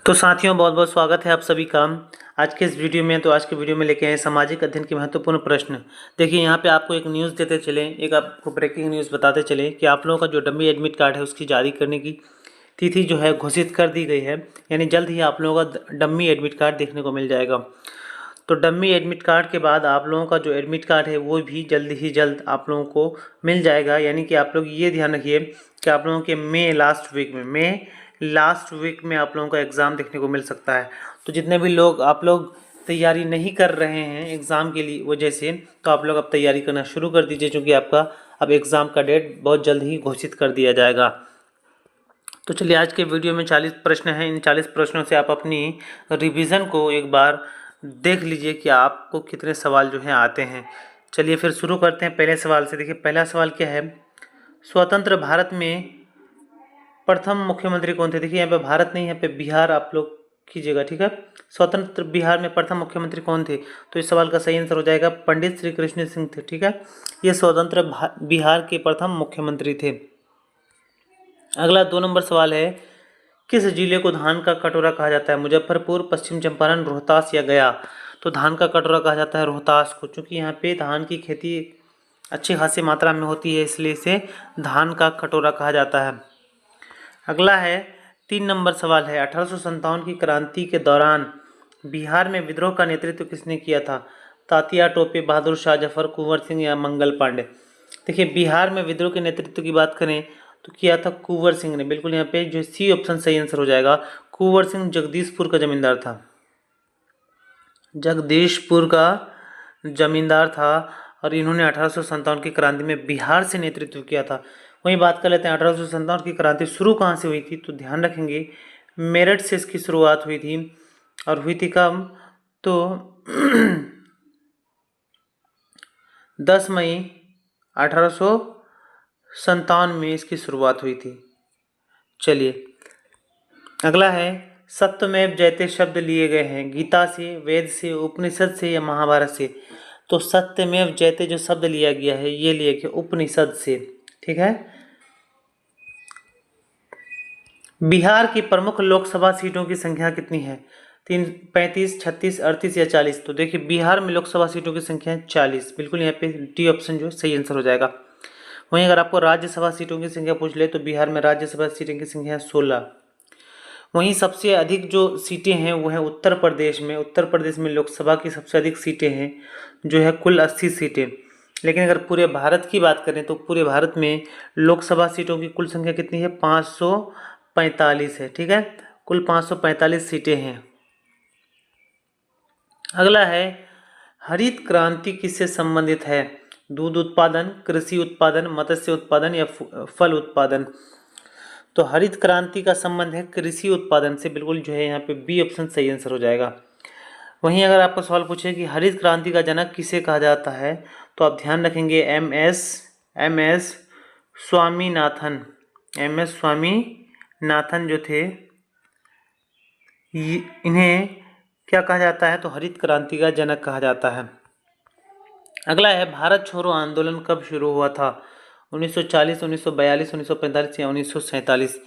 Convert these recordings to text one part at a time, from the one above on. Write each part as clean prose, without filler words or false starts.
तो साथियों बहुत बहुत स्वागत है आप सभी का आज के इस वीडियो में। तो आज के वीडियो में लेके आए सामाजिक अध्ययन के महत्वपूर्ण प्रश्न। देखिए यहाँ पे आपको एक न्यूज़ देते चले, एक आपको ब्रेकिंग न्यूज़ बताते चले कि आप लोगों का जो डमी एडमिट कार्ड है उसकी जारी करने की तिथि जो है घोषित कर दी गई है। यानी जल्द ही आप लोगों का डमी एडमिट कार्ड देखने को मिल जाएगा। तो डमी एडमिट कार्ड के बाद आप लोगों का जो एडमिट कार्ड है वो भी जल्द ही जल्द आप लोगों को मिल जाएगा। यानी कि आप लोग ये ध्यान रखिए कि आप लोगों के मई लास्ट वीक में आप लोगों का एग्ज़ाम देखने को मिल सकता है। तो जितने भी लोग आप लोग तैयारी नहीं कर रहे हैं एग्ज़ाम के लिए वजह से, तो आप लोग अब तैयारी करना शुरू कर दीजिए, क्योंकि आपका अब एग्ज़ाम का डेट बहुत जल्द ही घोषित कर दिया जाएगा। तो चलिए आज के वीडियो में 40 प्रश्न हैं। इन 40 प्रश्नों से आप अपनी रिवीजन को एक बार देख लीजिए कि आपको कितने सवाल जो हैं आते हैं। चलिए फिर शुरू करते हैं पहले सवाल से। देखिए पहला सवाल क्या है, स्वतंत्र भारत में प्रथम मुख्यमंत्री कौन थे। देखिए यहाँ पे भारत नहीं, यहाँ पे बिहार आप लोग कीजिएगा, ठीक है। स्वतंत्र बिहार में प्रथम मुख्यमंत्री कौन थे, तो इस सवाल का सही आंसर हो जाएगा पंडित श्री कृष्ण सिंह थे, ठीक है। ये स्वतंत्र बिहार के प्रथम मुख्यमंत्री थे। अगला 2 नंबर सवाल है, किस जिले को धान का कटोरा कहा जाता है। मुजफ्फरपुर, पश्चिम चंपारण, रोहतास या गया। तो धान का कटोरा कहा जाता है रोहतास को, क्योंकि यहाँ पे धान की खेती अच्छी खासी मात्रा में होती है, इसलिए इसे धान का कटोरा कहा जाता है। अगला है 3 नंबर सवाल है, 1857 की क्रांति के दौरान बिहार में विद्रोह का नेतृत्व किसने किया था। तात्या टोपे, बहादुर शाह जफर, कुंवर सिंह या मंगल पांडे। देखिए बिहार में विद्रोह के नेतृत्व की बात करें तो किया था कुंवर सिंह ने। बिल्कुल यहाँ पे जो सी ऑप्शन सही आंसर हो जाएगा। कुंवर सिंह जगदीशपुर का जमींदार था, जगदीशपुर का जमींदार था, और इन्होंने 1857 की क्रांति में बिहार से नेतृत्व किया था। वहीं बात कर लेते हैं 1857 की क्रांति शुरू कहाँ से हुई थी, तो ध्यान रखेंगे मेरठ से इसकी शुरुआत हुई थी। और हुई थी कब, तो 10 मई 1857 में इसकी शुरुआत हुई थी। चलिए अगला है, सत्यमेव जयते शब्द लिए गए हैं गीता से, वेद से, उपनिषद से या महाभारत से। तो सत्यमेव जयते जो शब्द लिया गया है ये लिया गया उपनिषद से, ठीक है। बिहार की प्रमुख लोकसभा सीटों की संख्या कितनी है। 35, 36, 38 या 40। तो देखिए बिहार में लोकसभा सीटों की संख्या है 40। बिल्कुल यहाँ पे डी ऑप्शन जो सही आंसर हो जाएगा। वहीं अगर आपको राज्यसभा सीटों की संख्या पूछ ले तो बिहार में राज्यसभा सीटों की संख्या है 16। वहीं सबसे अधिक जो सीटें हैं वो है उत्तर प्रदेश में। उत्तर प्रदेश में लोकसभा की सबसे अधिक सीटें हैं जो है कुल 80 सीटें। लेकिन अगर पूरे भारत की बात करें तो पूरे भारत में लोकसभा सीटों की कुल संख्या कितनी है, 545 है, ठीक है। कुल 545 सीटें हैं। अगला है, हरित क्रांति किससे संबंधित है। दूध उत्पादन, कृषि उत्पादन, मत्स्य उत्पादन या फल उत्पादन। तो हरित क्रांति का संबंध है कृषि उत्पादन से। बिल्कुल जो है यहाँ पे बी ऑप्शन सही आंसर हो जाएगा। वहीं अगर आपको सवाल पूछे कि हरित क्रांति का जनक किसे कहा जाता है, तो आप ध्यान रखेंगे M S Swaminathan. M S. Swaminathan जो थे इन्हें क्या कहा जाता है, तो हरित क्रांति का जनक कहा जाता है। अगला है, भारत छोड़ो आंदोलन कब शुरू हुआ था। 1940, 1942, 1945 या 1947।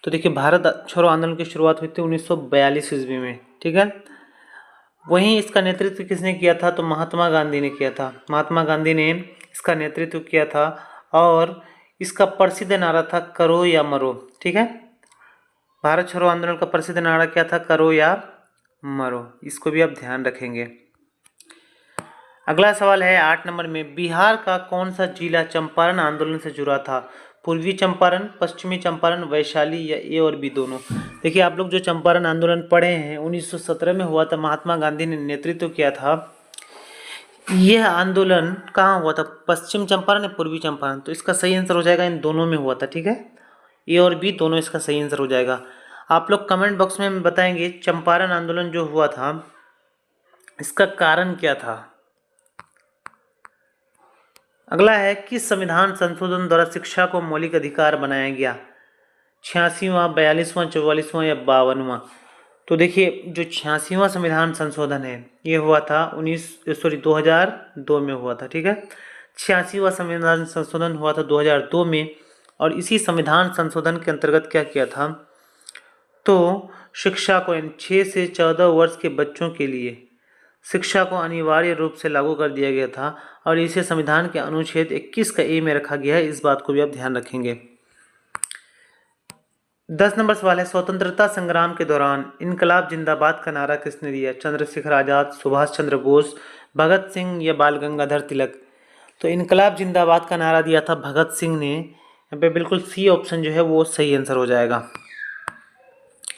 तो देखिए भारत छोड़ो आंदोलन की शुरुआत हुई थी 1942 ईस्वी में, ठीक है। वहीं इसका नेतृत्व किसने किया था, तो महात्मा गांधी ने किया था। महात्मा गांधी ने इसका नेतृत्व किया था और इसका प्रसिद्ध नारा था करो या मरो, ठीक है। भारत छोड़ो आंदोलन का प्रसिद्ध नारा क्या था, करो या मरो। इसको भी आप ध्यान रखेंगे। अगला सवाल है 8 नंबर में, बिहार का कौन सा जिला चंपारण आंदोलन से जुड़ा था। पूर्वी चंपारण, पश्चिमी चंपारण, वैशाली या ए और बी दोनों। देखिए आप लोग जो चंपारण आंदोलन पढ़े हैं 1917 में हुआ था, महात्मा गांधी ने नेतृत्व किया था। यह आंदोलन कहाँ हुआ था, पश्चिम चंपारण या पूर्वी चंपारण। तो इसका सही आंसर हो जाएगा इन दोनों में हुआ था, ठीक है। ए और बी दोनों इसका सही आंसर हो जाएगा। आप लोग कमेंट बॉक्स में बताएंगे चंपारण आंदोलन जो हुआ था इसका कारण क्या था। अगला है, किस संविधान संशोधन द्वारा शिक्षा को मौलिक अधिकार बनाया गया। 86वां, 42वां, 44वां या 52वां। तो देखिए जो 86वां संविधान संशोधन है ये हुआ था 2002 में हुआ था, ठीक है। 86वां संविधान संशोधन हुआ था 2002 में। और इसी संविधान संशोधन के अंतर्गत क्या किया था, तो शिक्षा को 6 से 14 वर्ष के बच्चों के लिए शिक्षा को अनिवार्य रूप से लागू कर दिया गया था और इसे संविधान के अनुच्छेद 21 का ए में रखा गया है। इस बात को भी आप ध्यान रखेंगे। 10 नंबर सवाल है, स्वतंत्रता संग्राम के दौरान इनकलाब जिंदाबाद का नारा किसने दिया? चंद्रशेखर आजाद, सुभाष चंद्र बोस, भगत सिंह या बाल गंगाधर तिलक? तो इनकलाब जिंदाबाद का नारा दिया था भगत सिंह ने। यहाँ पे बिल्कुल सी ऑप्शन जो है वो सही आंसर हो जाएगा।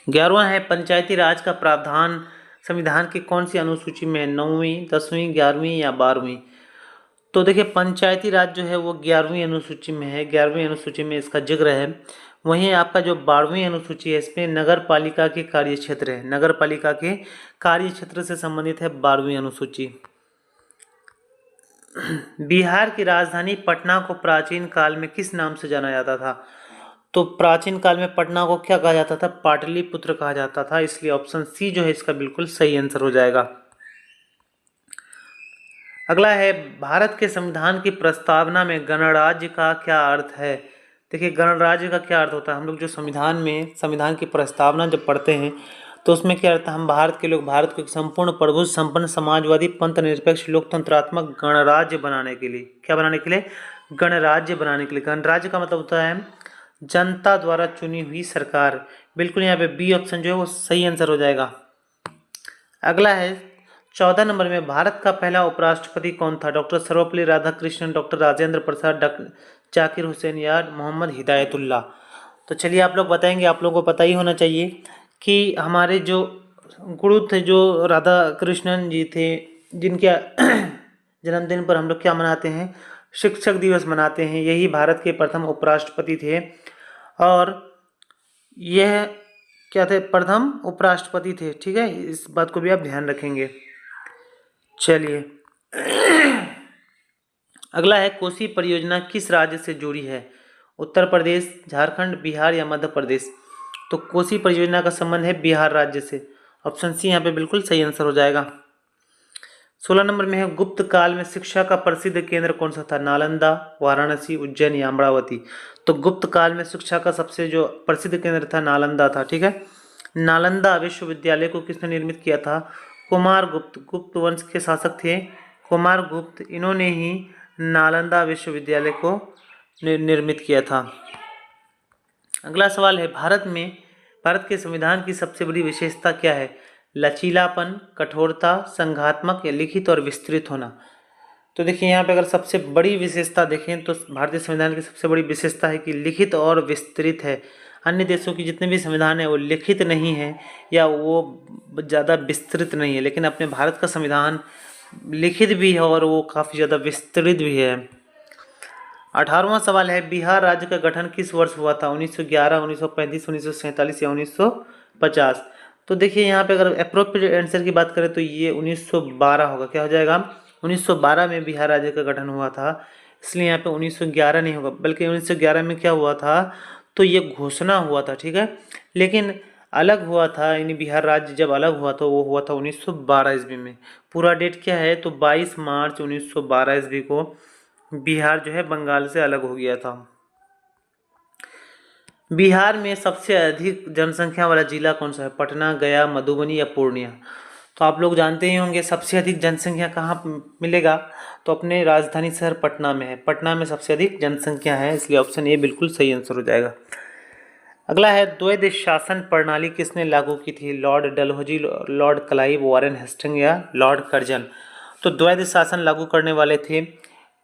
11वां है, पंचायती राज का प्रावधान संविधान की कौन सी अनुसूची में है? 9वीं, 10वीं, 11वीं या 12वीं? तो देखिए, पंचायती राज जो है वो 11वीं अनुसूची में है। 11वीं अनुसूची में इसका जिक्र है। वहीं आपका जो 12वीं अनुसूची है इसमें नगर पालिका के कार्य क्षेत्र है। नगर पालिका के कार्य क्षेत्र से संबंधित है 12वीं अनुसूची। बिहार की राजधानी पटना को प्राचीन काल में किस नाम से जाना जाता था? तो प्राचीन काल में पटना को क्या कहा जाता था? पाटलिपुत्र कहा जाता था। इसलिए ऑप्शन सी जो है इसका बिल्कुल सही आंसर हो जाएगा। अगला है, भारत के संविधान की प्रस्तावना में गणराज्य का क्या अर्थ है? देखिए, गणराज्य का क्या अर्थ होता है? हम लोग जो संविधान की प्रस्तावना जब पढ़ते हैं तो उसमें क्या अर्थ है? हम भारत के लोग भारत को एक संपूर्ण प्रभु संपन्न समाजवादी पंथ निरपेक्ष लोकतंत्रात्मक गणराज्य बनाने के लिए, क्या बनाने के लिए? गणराज्य बनाने के लिए। गणराज्य का मतलब होता है जनता द्वारा चुनी हुई सरकार। बिल्कुल यहाँ पे बी ऑप्शन जो है वो सही आंसर हो जाएगा। अगला है, 14 नंबर में भारत का पहला उपराष्ट्रपति कौन था? Doctor Sarvepalli Radhakrishnan, doctor Rajendra Prasad, doctor Zakir Hussain या मोहम्मद हिदायतुल्लाह? तो चलिए आप लोग बताएंगे। आप लोगों को पता ही होना चाहिए कि हमारे जो गुरु थे, जो राधा कृष्णन जी थे, जिनके जन्मदिन पर हम लोग क्या मनाते हैं? शिक्षक दिवस मनाते हैं। यही भारत के प्रथम उपराष्ट्रपति थे और यह क्या थे? प्रथम उपराष्ट्रपति थे। ठीक है, इस बात को भी आप ध्यान रखेंगे। चलिए अगला है, कोसी परियोजना किस राज्य से जुड़ी है? उत्तर प्रदेश, झारखंड, बिहार या मध्य प्रदेश? तो कोसी परियोजना का संबंध है बिहार राज्य से। ऑप्शन सी यहाँ पे बिल्कुल सही आंसर हो जाएगा। 16 नंबर में है, गुप्त काल में शिक्षा का प्रसिद्ध केंद्र कौन सा था? नालंदा, वाराणसी, उज्जैन या अमरावती? तो गुप्त काल में शिक्षा का सबसे जो प्रसिद्ध केंद्र था नालंदा था। ठीक है, नालंदा विश्वविद्यालय को किसने निर्मित किया था? कुमारगुप्त। गुप्त वंश के शासक थे कुमारगुप्त। इन्होंने ही नालंदा विश्वविद्यालय को निर्मित किया था। अगला सवाल है, भारत के संविधान की सबसे बड़ी विशेषता क्या है? लचीलापन, कठोरता, संघात्मक या लिखित और विस्तृत होना? तो देखिए, यहाँ पे अगर सबसे बड़ी विशेषता देखें तो भारतीय संविधान की सबसे बड़ी विशेषता है कि लिखित और विस्तृत है। अन्य देशों की जितने भी संविधान है वो लिखित नहीं है या वो ज़्यादा विस्तृत नहीं है, लेकिन अपने भारत का संविधान लिखित भी है और वो काफ़ी ज़्यादा विस्तृत भी है। 18वां सवाल है, बिहार राज्य का गठन किस वर्ष हुआ था? 1911, 1935, 1947 या 1950? तो देखिए, यहाँ पे अगर अप्रोप्रिएट आंसर की बात करें तो ये 1912 होगा। क्या हो जाएगा? 1912 में बिहार राज्य का गठन हुआ था। इसलिए यहाँ पे 1911 नहीं होगा, बल्कि 1911 में क्या हुआ था? तो ये घोषणा हुआ था। ठीक है, लेकिन अलग हुआ था, यानी बिहार राज्य जब अलग हुआ तो वो हुआ था 1912 ईस्वी में। पूरा डेट क्या है? तो 22 मार्च 1912 ईस्वी को बिहार जो है बंगाल से अलग हो गया था। बिहार में सबसे अधिक जनसंख्या वाला जिला कौन सा है? पटना, गया, मधुबनी या पूर्णिया? तो आप लोग जानते ही होंगे सबसे अधिक जनसंख्या कहाँ मिलेगा? तो अपने राजधानी शहर पटना में है। पटना में सबसे अधिक जनसंख्या है, इसलिए ऑप्शन ए बिल्कुल सही आंसर हो जाएगा। अगला है, द्वैध शासन प्रणाली किसने लागू की थी? Lord Dalhousie, Lord Clive, Warren Hastings या लॉर्ड कर्जन? तो द्वैध शासन लागू करने वाले थे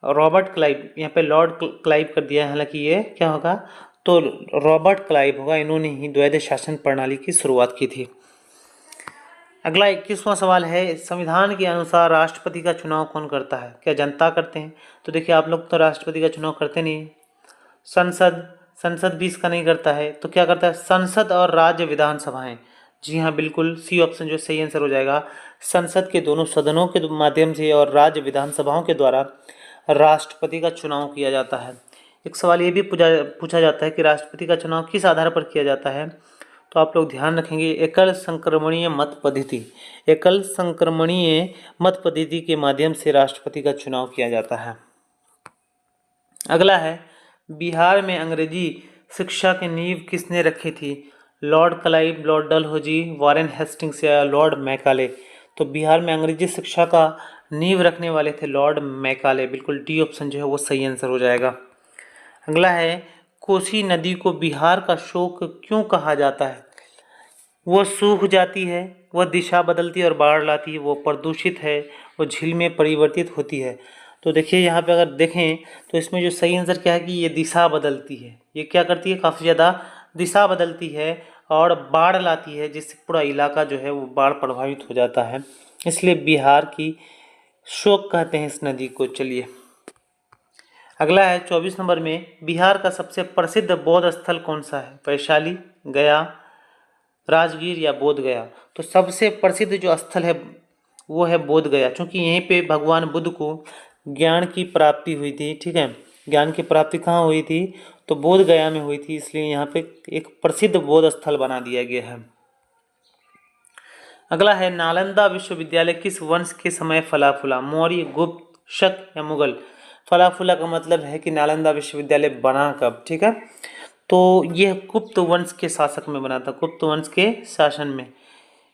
रॉबर्ट क्लाइव। यहाँ पे लॉर्ड क्लाइव कर दिया है, हालांकि ये क्या होगा? तो रॉबर्ट क्लाइव होगा। इन्होंने ही द्वैध शासन प्रणाली की शुरुआत की थी। अगला 21वां सवाल है, संविधान के अनुसार राष्ट्रपति का चुनाव कौन करता है? क्या जनता करते हैं? तो देखिए, आप लोग तो राष्ट्रपति का चुनाव करते नहीं। संसद भी इसका नहीं करता है, तो क्या करता है? संसद और राज्य विधानसभाएं। जी हाँ, बिल्कुल सी ऑप्शन जो सही आंसर हो जाएगा। संसद के दोनों सदनों के माध्यम से और राज्य विधानसभाओं के द्वारा राष्ट्रपति का चुनाव किया जाता है। एक सवाल ये भी पूछा जाता है कि राष्ट्रपति का चुनाव किस आधार पर किया जाता है? तो आप लोग ध्यान रखेंगे, एकल संक्रमणीय मत पद्धति। एकल संक्रमणीय मत पद्धति के माध्यम से राष्ट्रपति का चुनाव किया जाता है। अगला है, बिहार में अंग्रेजी शिक्षा की नींव किसने रखी थी? Lord Clive, Lord Dalhousie, Warren Hastings या लॉर्ड मैकाले। तो बिहार में अंग्रेजी शिक्षा का नींव रखने वाले थे लॉर्ड मैकाले। बिल्कुल डी ऑप्शन जो है वो सही आंसर हो जाएगा। अगला है, कोसी नदी को बिहार का शोक क्यों कहा जाता है? वो सूख जाती है, वह दिशा बदलती है और बाढ़ लाती है, वो प्रदूषित है, वो झील में परिवर्तित होती है। तो देखिए यहाँ पे अगर देखें तो इसमें जो सही आंसर क्या है कि ये दिशा बदलती है। ये क्या करती है? काफ़ी ज़्यादा दिशा बदलती है और बाढ़ लाती है, जिससे पूरा इलाका जो है वो बाढ़ प्रभावित हो जाता है। इसलिए बिहार की शोक कहते हैं इस नदी को। चलिए अगला है 24 नंबर में, बिहार का सबसे प्रसिद्ध बौद्ध स्थल कौन सा है? वैशाली, गया, राजगीर या बोध गया? तो सबसे प्रसिद्ध जो स्थल है वो है बोध गया, क्योंकि यहीं पे भगवान बुद्ध को ज्ञान की प्राप्ति हुई थी। ठीक है, ज्ञान की प्राप्ति कहाँ हुई थी? तो बोध गया में हुई थी, इसलिए यहाँ पे एक प्रसिद्ध बौद्ध स्थल बना दिया गया है। अगला है, नालंदा विश्वविद्यालय किस वंश के समय फला फूला? मौर्य, गुप्त, शक या मुगल? फला फूला का मतलब है कि नालंदा विश्वविद्यालय बना कब? ठीक है, तो यह गुप्त वंश के शासक में बना था, गुप्त वंश के शासन में,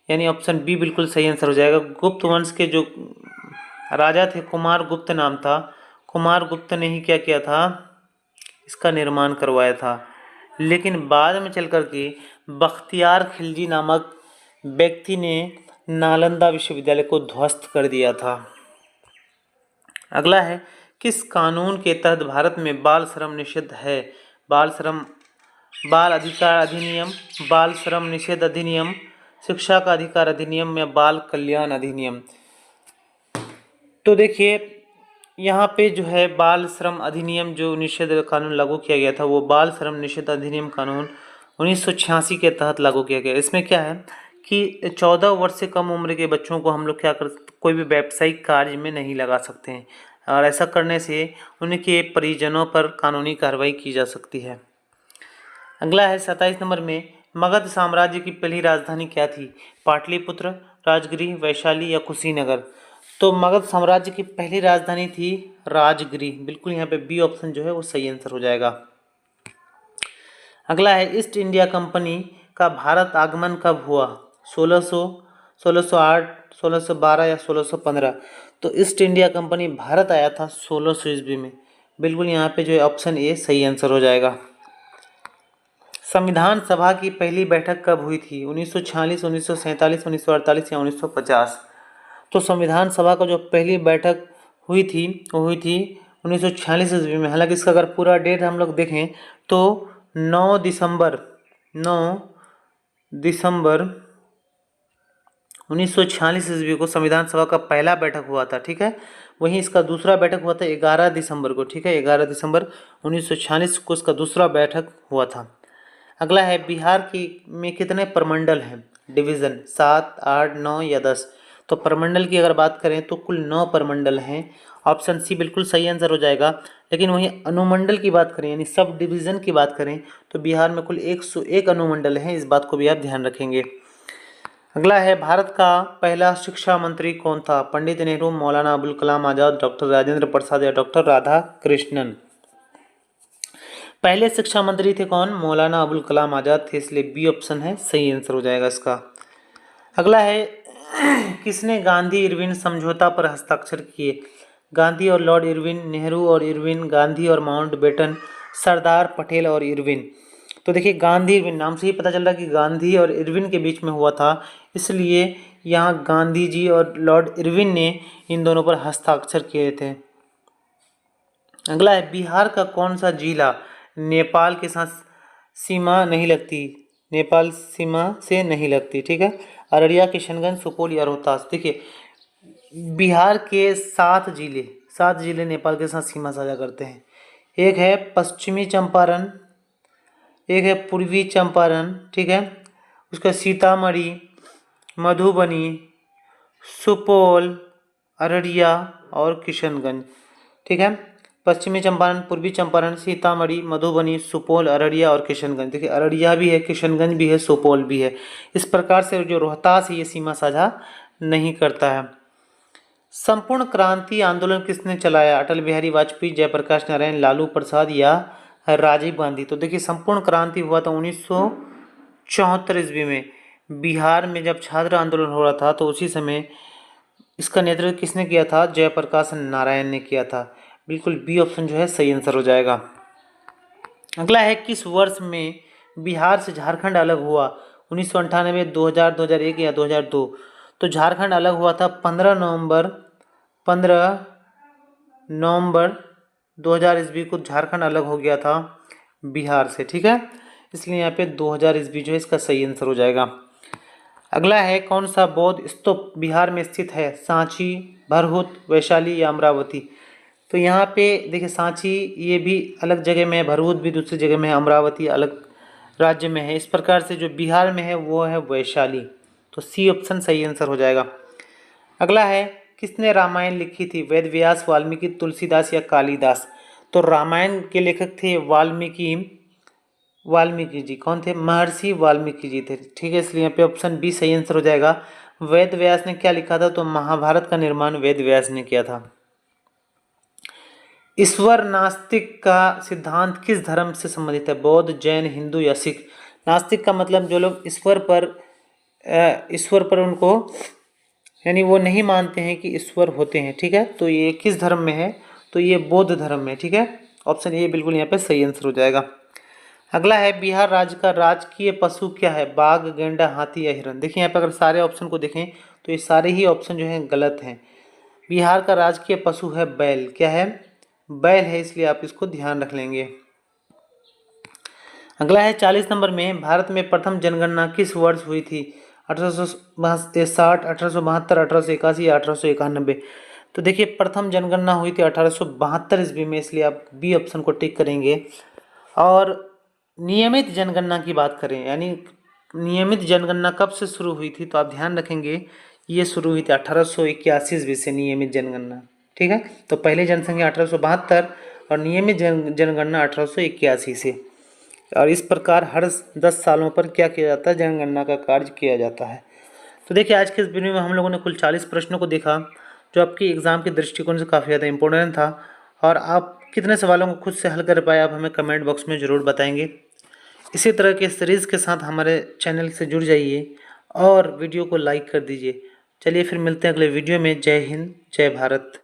यानी ऑप्शन बी बिल्कुल सही आंसर हो जाएगा। गुप्त वंश के जो राजा थे, कुमार गुप्त नाम था, कुमार गुप्त ने ही क्या किया था? इसका निर्माण करवाया था। लेकिन बाद में चल कर के बख्तियार खिलजी नामक व्यक्ति ने नालंदा विश्वविद्यालय को ध्वस्त कर दिया था। अगला है, किस कानून के तहत भारत में बाल श्रम निषिद्ध है? बाल श्रम, बाल अधिकार अधिनियम, बाल श्रम निषेध अधिनियम, शिक्षा का अधिकार अधिनियम या बाल कल्याण अधिनियम? तो देखिए यहाँ पे जो है बाल श्रम अधिनियम जो निषेध कानून लागू किया गया था वो बाल श्रम निषेध अधिनियम कानून 1986 के तहत लागू किया गया। इसमें क्या है कि 14 वर्ष से कम उम्र के बच्चों को हम लोग क्या कर, कोई भी व्यावसायिक कार्य में नहीं लगा सकते हैं, और ऐसा करने से उनके परिजनों पर कानूनी कार्रवाई की जा सकती है। अगला है 27 नंबर में, मगध साम्राज्य की पहली राजधानी क्या थी? पाटलिपुत्र, राजगिरी, वैशाली या कुशीनगर? तो मगध साम्राज्य की पहली राजधानी थी राजगिरी। बिल्कुल यहाँ पे बी ऑप्शन जो है वो सही आंसर हो जाएगा। अगला है, ईस्ट इंडिया कंपनी का भारत आगमन कब हुआ? 1600, 1608, 1612 या 1615? तो ईस्ट इंडिया कंपनी भारत आया था 1600 ईस्वी में। बिल्कुल यहाँ पे जो है ऑप्शन ए सही आंसर हो जाएगा। संविधान सभा की पहली बैठक कब हुई थी? 1946, 1947, 1948 या 1950? तो संविधान सभा का जो पहली बैठक हुई थी वो हुई थी 1946 ईस्वी में। हालांकि इसका अगर पूरा डेट हम लोग देखें तो 9 दिसंबर 1946 ईस्वी को संविधान सभा का पहला बैठक हुआ था। ठीक है, वहीं इसका दूसरा बैठक हुआ था 11 दिसंबर को। ठीक है, 11 दिसंबर 1946 को इसका दूसरा बैठक हुआ था। अगला है, बिहार की में कितने प्रमंडल हैं? डिवीज़न 7, 8, 9 या 10? तो प्रमंडल की अगर बात करें तो कुल 9 प्रमंडल हैं। ऑप्शन सी बिल्कुल सही आंसर हो जाएगा। लेकिन वहीं अनुमंडल की बात करें यानी सब डिवीज़न की बात करें तो बिहार में कुल 101 अनुमंडल हैं। इस बात को भी आप ध्यान रखेंगे। अगला है, भारत का पहला शिक्षा मंत्री कौन था? पंडित नेहरू, मौलाना अबुल कलाम आज़ाद, डॉक्टर राजेंद्र प्रसाद या डॉक्टर राधा कृष्णन? पहले शिक्षा मंत्री थे कौन? मौलाना अबुल कलाम आज़ाद थे, इसलिए बी ऑप्शन है सही आंसर हो जाएगा इसका। अगला है, किसने गांधी इरविन समझौता पर हस्ताक्षर किए? गांधी और लॉर्ड इरविन, नेहरू और इरविन, गांधी और माउंटबेटन, सरदार पटेल और इरविन? तो देखिए गांधी इरविन नाम से ही पता चल रहा है कि गांधी और इरविन के बीच में हुआ था, इसलिए यहाँ गांधी जी और लॉर्ड इरविन ने इन दोनों पर हस्ताक्षर किए थे। अगला है, बिहार का कौन सा जिला नेपाल के साथ सीमा नहीं लगती? नेपाल सीमा से नहीं लगती। ठीक है, अररिया, किशनगंज, सुपौल या रोहतास? देखिए बिहार के 7 जिले नेपाल के साथ सीमा साझा करते हैं। एक है पश्चिमी चंपारण, एक है पूर्वी चंपारण, ठीक है, उसका सीतामढ़ी, मधुबनी, सुपौल, अररिया और किशनगंज। ठीक है, पश्चिमी चंपारण, पूर्वी चंपारण, सीतामढ़ी, मधुबनी, सुपौल, अररिया और किशनगंज। देखिए अररिया भी है, किशनगंज भी है, सुपौल भी है। इस प्रकार से जो रोहतास है ये सीमा साझा नहीं करता है। संपूर्ण क्रांति आंदोलन किसने चलाया? अटल बिहारी वाजपेयी, जयप्रकाश नारायण, लालू प्रसाद या राजीव गांधी? तो देखिए संपूर्ण क्रांति हुआ था 74 ईस्वी में बिहार में जब छात्र आंदोलन हो रहा था तो उसी समय इसका नेतृत्व किसने किया था? जयप्रकाश नारायण ने किया था। बिल्कुल बी ऑप्शन जो है सही आंसर हो जाएगा। अगला है, किस वर्ष में बिहार से झारखंड अलग हुआ? 1998, 2000, 2001 या 2002? तो झारखंड अलग हुआ था 15 नवंबर 2000 ईस्वी को झारखंड अलग हो गया था बिहार से, ठीक है। इसलिए यहाँ पे 2000 ईस्वी जो है इसका सही आंसर हो जाएगा। अगला है, कौन सा बौद्ध स्तूप बिहार में स्थित है? सांची, भरहुत, वैशाली या अमरावती? तो यहाँ पे देखिए, सांची ये भी अलग जगह में है, भरहुत भी दूसरी जगह में है, अमरावती अलग राज्य में है। इस प्रकार से जो बिहार में है वो है वैशाली। तो सी ऑप्शन सही आंसर हो जाएगा। अगला है, किसने रामायण लिखी थी? वेद व्यास, वाल्मीकि, तुलसीदास या कालिदास? तो रामायण के लेखक थे वाल्मीकि जी। कौन थे? महर्षि वाल्मीकि जी थे, ठीक है। इसलिए यहाँ पे ऑप्शन बी सही आंसर हो जाएगा। वेद व्यास ने क्या लिखा था? तो महाभारत का निर्माण वेद व्यास ने किया था। ईश्वर नास्तिक का सिद्धांत किस धर्म से संबंधित है? बौद्ध, जैन, हिंदू या सिख? नास्तिक का मतलब जो लोग ईश्वर पर उनको यानी वो नहीं मानते हैं कि ईश्वर होते हैं, ठीक है। तो ये किस धर्म में है? तो ये बौद्ध धर्म में, ठीक है। ऑप्शन ए बिल्कुल यहाँ पे सही आंसर हो जाएगा। अगला है, बिहार राज्य का राजकीय पशु क्या है? बाघ, गैंडा, हाथी या हिरन? देखिए यहाँ पे अगर सारे ऑप्शन को देखें तो ये सारे ही ऑप्शन जो हैं गलत हैं। बिहार का राजकीय पशु है बैल। क्या है? बैल है, इसलिए आप इसको ध्यान रख लेंगे। अगला है, 40 नंबर में, भारत में प्रथम जनगणना किस वर्ष हुई थी? 1860, 1872, 1881 या 1891? तो देखिए, प्रथम जनगणना हुई थी 1872 ईस्वी में, इसलिए आप बी ऑप्शन को टिक करेंगे। और नियमित जनगणना की बात करें, यानी नियमित जनगणना कब से शुरू हुई थी? तो आप ध्यान रखेंगे, ये शुरू हुई थी 1881 ईस्वी से नियमित जनगणना, ठीक है। तो पहली जनसंख्या 1872 और नियमित जनगणना 1881 से। और इस प्रकार हर 10 सालों पर क्या किया जाता है? जनगणना का कार्य किया जाता है। तो देखिए, आज के इस वीडियो में हम लोगों ने कुल 40 प्रश्नों को देखा, जो आपकी एग्ज़ाम के दृष्टिकोण से काफ़ी ज़्यादा इंपॉर्टेंट था। और आप कितने सवालों को खुद से हल कर पाए, आप हमें कमेंट बॉक्स में ज़रूर बताएंगे। इसी तरह के सीरीज़ के साथ हमारे चैनल से जुड़ जाइए और वीडियो को लाइक कर दीजिए। चलिए फिर मिलते हैं अगले वीडियो में। जय हिंद, जय भारत।